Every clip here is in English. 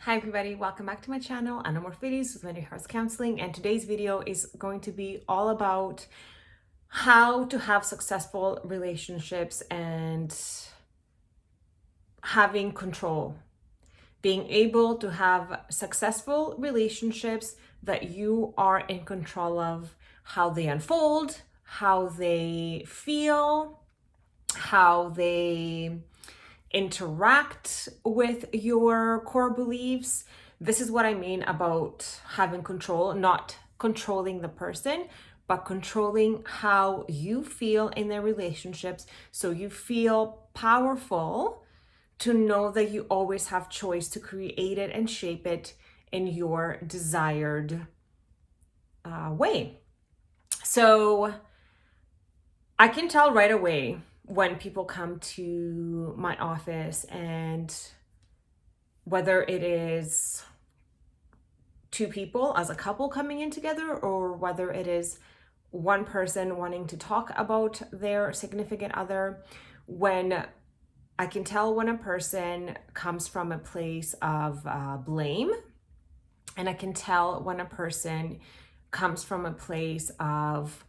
Hi everybody, welcome back to my channel, Anamorphides with Mental Health Counseling, and today's video is going to be all about how to have successful relationships and having control. Being able to have successful relationships that you are in control of how they unfold, how they feel, how they interact with your core beliefs. This is what I mean about having control, not controlling the person, but controlling how you feel in their relationships so you feel powerful to know that you always have choice to create it and shape it in your desired way. So I can tell right away when people come to my office, and whether it is two people as a couple coming in together or whether it is one person wanting to talk about their significant other, when I can tell when a person comes from a place of blame, and I can tell when a person comes from a place of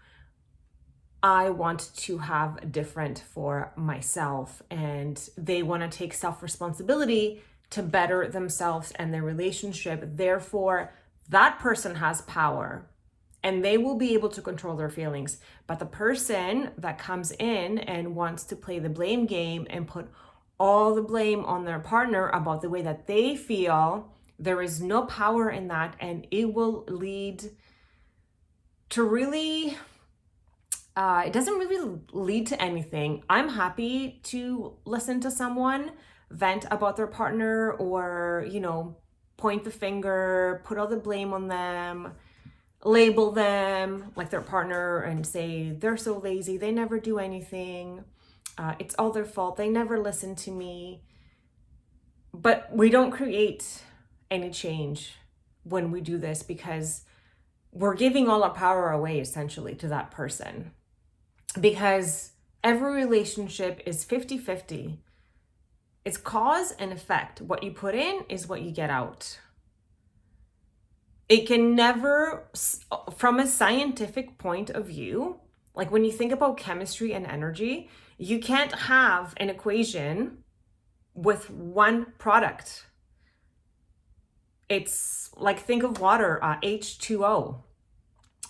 I want to have different for myself, and they want to take self-responsibility to better themselves and their relationship. Therefore, that person has power and they will be able to control their feelings. But the person that comes in and wants to play the blame game and put all the blame on their partner about the way that they feel, there is no power in that, and it will lead to really it doesn't really lead to anything. I'm happy to listen to someone vent about their partner, or, point the finger, put all the blame on them, label them like their partner and say, they're so lazy, they never do anything. It's all their fault. They never listen to me. But we don't create any change when we do this, because we're giving all our power away essentially to that person. Because every relationship is 50-50. It's cause and effect. What you put in is what you get out. It can never, from a scientific point of view, like when you think about chemistry and energy, you can't have an equation with one product. It's like, think of water, H2O.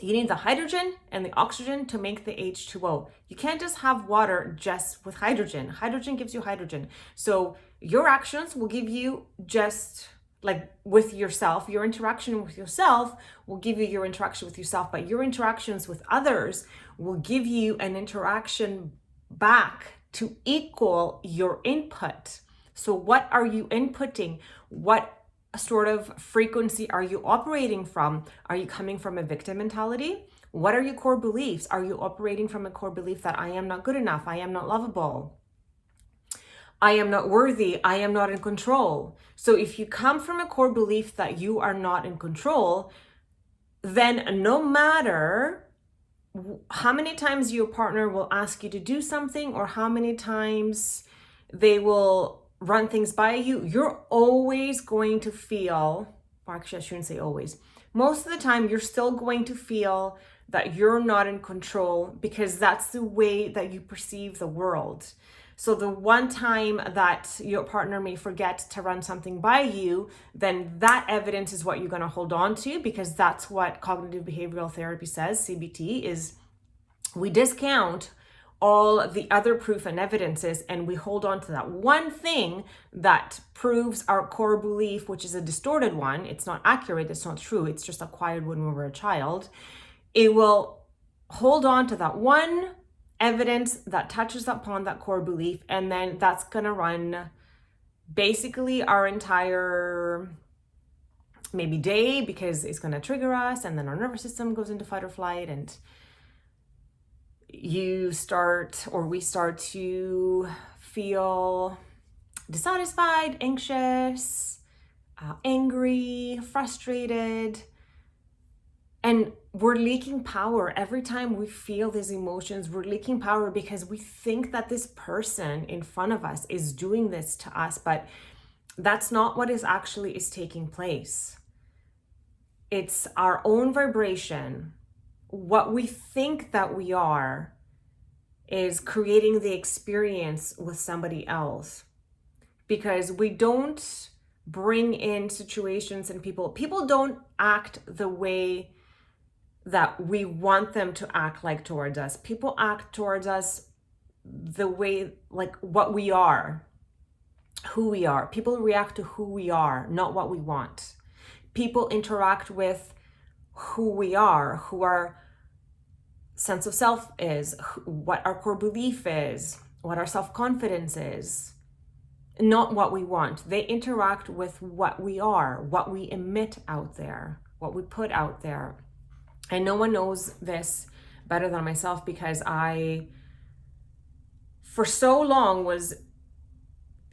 You need the hydrogen and the oxygen to make the H2O. You can't just have water just with hydrogen. Hydrogen gives you hydrogen. So your actions will give you, just like with yourself, your interaction with yourself will give you your interaction with yourself, but your interactions with others will give you an interaction back to equal your input. So what are you inputting? What sort of frequency are you operating from? Are you coming from a victim mentality? What are your core beliefs? Are you operating from a core belief that I am not good enough, I am not lovable, I am not worthy, I am not in control? So if you come from a core belief that you are not in control, then no matter how many times your partner will ask you to do something, or how many times they will run things by you, you're always going to feel, or actually I shouldn't say always, most of the time you're still going to feel that you're not in control, because that's the way that you perceive the world. So the one time that your partner may forget to run something by you, then that evidence is what you're going to hold on to, because that's what cognitive behavioral therapy says, CBT, is we discount all the other proof and evidences, and we hold on to that one thing that proves our core belief, which is a distorted one. It's not accurate, it's not true, it's just acquired when we were a child. It will hold on to that one evidence that touches upon that core belief, and then that's gonna run basically our entire maybe day, because it's gonna trigger us, and then our nervous system goes into fight or flight, and we start to feel dissatisfied, anxious, angry, frustrated, and we're leaking power. Every time we feel these emotions, we're leaking power because we think that this person in front of us is doing this to us. But That's not what is taking place. It's our own vibration. What we think that we are is creating the experience with somebody else, because we don't bring in situations and people don't act the way that we want them to act like towards us. People act towards us the way, like what we are, who we are. People react to who we are, not what we want. People interact with who we are, who our sense of self is, what our core belief is, what our self-confidence is, not what we want. They interact with what we are, what we emit out there, what we put out there. And no one knows this better than myself, because I, for so long, was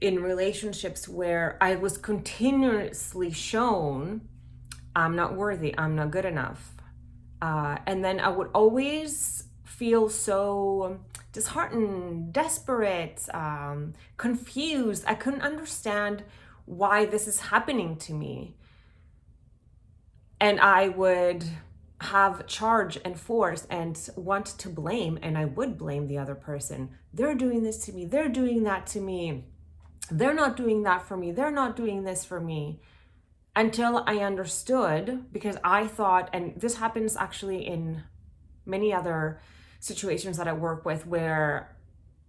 in relationships where I was continuously shown I'm not worthy, I'm not good enough. And then I would always feel so disheartened, desperate, confused. I couldn't understand why this is happening to me. And I would have charge and force and want to blame, and I would blame the other person. They're doing this to me, they're doing that to me, they're not doing that for me, they're not doing this for me. Until I understood, because I thought, and this happens actually in many other situations that I work with, where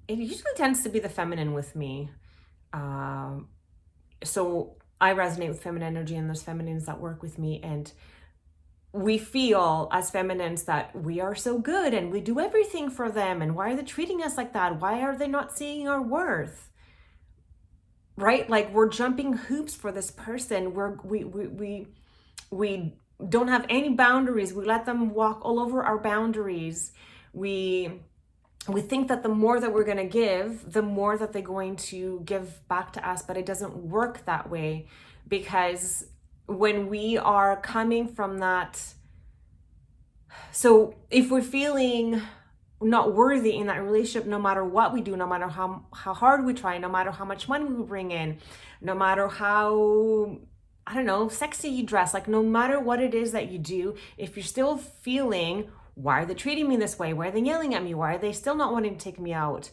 it usually tends to be the feminine with me. So I resonate with feminine energy, and there's feminines that work with me, and we feel as feminines that we are so good and we do everything for them, and why are they treating us like that? Why are they not seeing our worth? Right? Like, we're jumping hoops for this person. We don't have any boundaries. We let them walk all over our boundaries. We think that the more that we're going to give, the more that they're going to give back to us, but it doesn't work that way, because when we are coming from that, so if we're feeling not worthy in that relationship, no matter what we do, no matter how hard we try, no matter how much money we bring in, no matter how, I don't know, sexy you dress, like no matter what it is that you do, if you're still feeling, why are they treating me this way? Why are they yelling at me? Why are they still not wanting to take me out?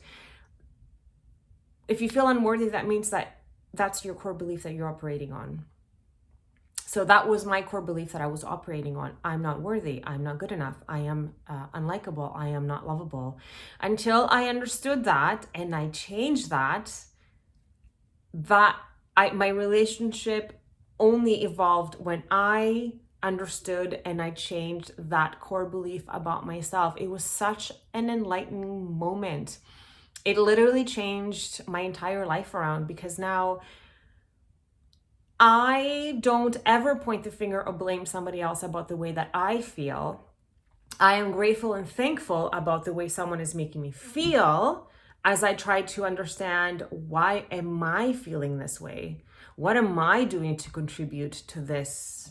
If you feel unworthy, that means that that's your core belief that you're operating on. So that was my core belief that I was operating on. I'm not worthy. I'm not good enough. I am unlikable. I am not lovable. Until I understood that and I changed that, my relationship only evolved when I understood and I changed that core belief about myself. It was such an enlightening moment. It literally changed my entire life around, because now I don't ever point the finger or blame somebody else about the way that I feel. I am grateful and thankful about the way someone is making me feel, as I try to understand, why am I feeling this way? What am I doing to contribute to this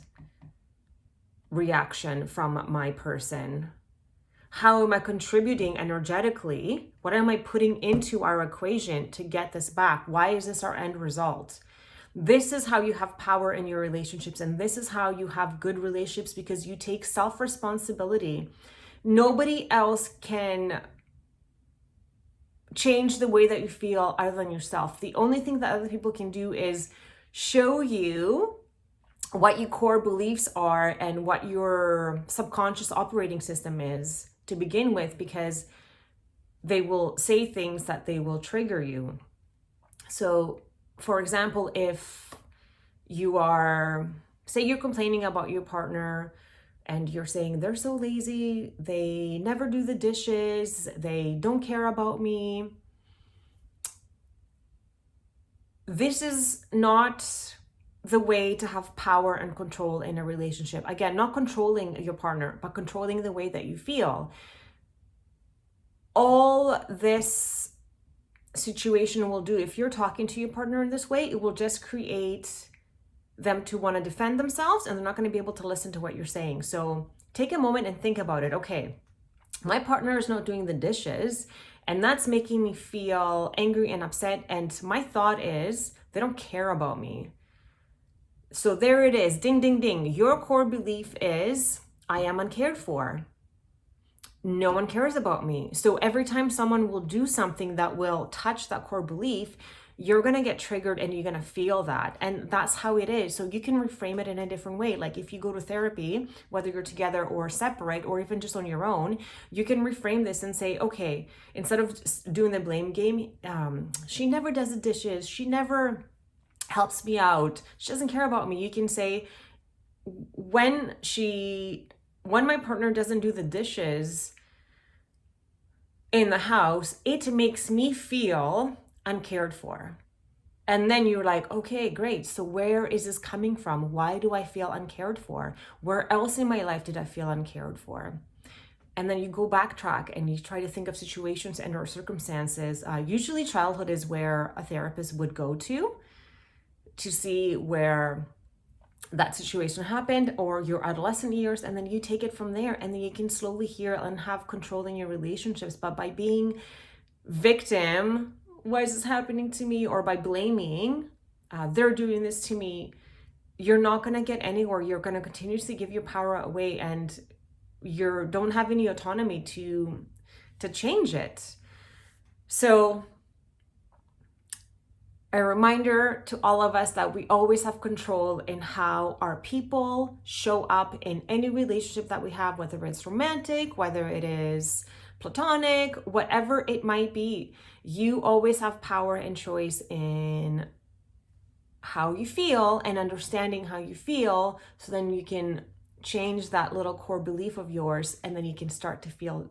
reaction from my person? How am I contributing energetically? What am I putting into our equation to get this back? Why is this our end result? This is how you have power in your relationships, and this is how you have good relationships, because you take self-responsibility. Nobody else can change the way that you feel other than yourself. The only thing that other people can do is show you what your core beliefs are and what your subconscious operating system is to begin with, because they will say things that they will trigger you. So, for example, if you are, say you're complaining about your partner and you're saying they're so lazy, they never do the dishes, they don't care about me. This is not the way to have power and control in a relationship. Again, not controlling your partner, but controlling the way that you feel. All this situation will do, if you're talking to your partner in this way, it will just create them to want to defend themselves, and they're not going to be able to listen to what you're saying. So take a moment and think about it. Okay, my partner is not doing the dishes, and that's making me feel angry and upset. And my thought is They don't care about me. So there it is. Ding, ding, ding. Your core belief is, I am uncared for. No one cares about me. So every time someone will do something that will touch that core belief, you're going to get triggered and you're going to feel that. And that's how it is. So you can reframe it in a different way. Like if you go to therapy, whether you're together or separate, or even just on your own, you can reframe this and say, okay, instead of doing the blame game, she never does the dishes. She never helps me out. She doesn't care about me. You can say, when my partner doesn't do the dishes in the house, it makes me feel uncared for. And then you're like, okay, great. So where is this coming from? Why do I feel uncared for? Where else in my life did I feel uncared for? And then you go backtrack and you try to think of situations and or circumstances. Usually childhood is where a therapist would go to see where that situation happened, or your adolescent years, and then you take it from there, and then you can slowly heal and have control in your relationships. But by being victim, why is this happening to me, or by blaming, they're doing this to me, you're not going to get anywhere. You're going to continuously give your power away, and you don't have any autonomy to change it. So a reminder to all of us that we always have control in how our people show up in any relationship that we have, whether it's romantic, whether it is platonic, whatever it might be. You always have power and choice in how you feel and understanding how you feel, so then you can change that little core belief of yours, and then you can start to feel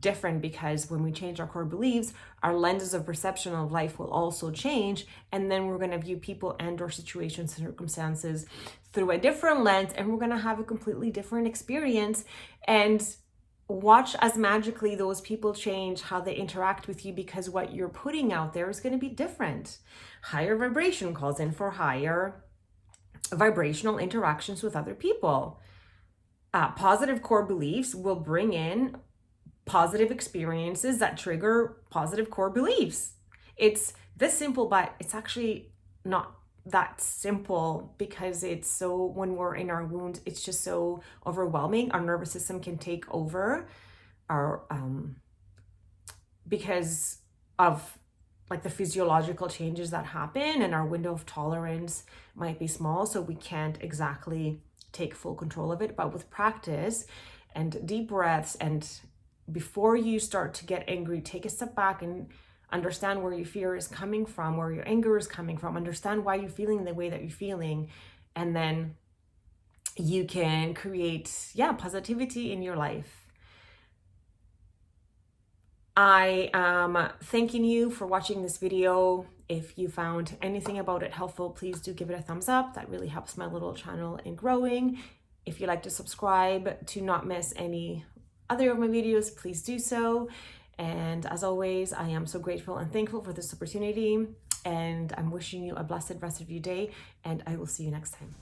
different, because when we change our core beliefs, our lenses of perception of life will also change, and then we're going to view people and or situations and circumstances through a different lens, and we're going to have a completely different experience. And watch as magically those people change how they interact with you, because what you're putting out there is going to be different. Higher vibration calls in for higher vibrational interactions with other people. Positive core beliefs will bring in positive experiences that trigger positive core beliefs. It's this simple, but it's actually not that simple, because it's so, when we're in our wounds, it's just so overwhelming. Our nervous system can take over our because of like the physiological changes that happen, and our window of tolerance might be small, so we can't exactly take full control of it. But with practice and deep breaths, and before you start to get angry, take a step back and understand where your fear is coming from, where your anger is coming from, understand why you're feeling the way that you're feeling, and then you can create, positivity in your life. I am thanking you for watching this video. If you found anything about it helpful, please do give it a thumbs up. That really helps my little channel in growing. If you'd like to subscribe to not miss any other of my videos, please do so. And as always, I am so grateful and thankful for this opportunity, and I'm wishing you a blessed rest of your day, and I will see you next time.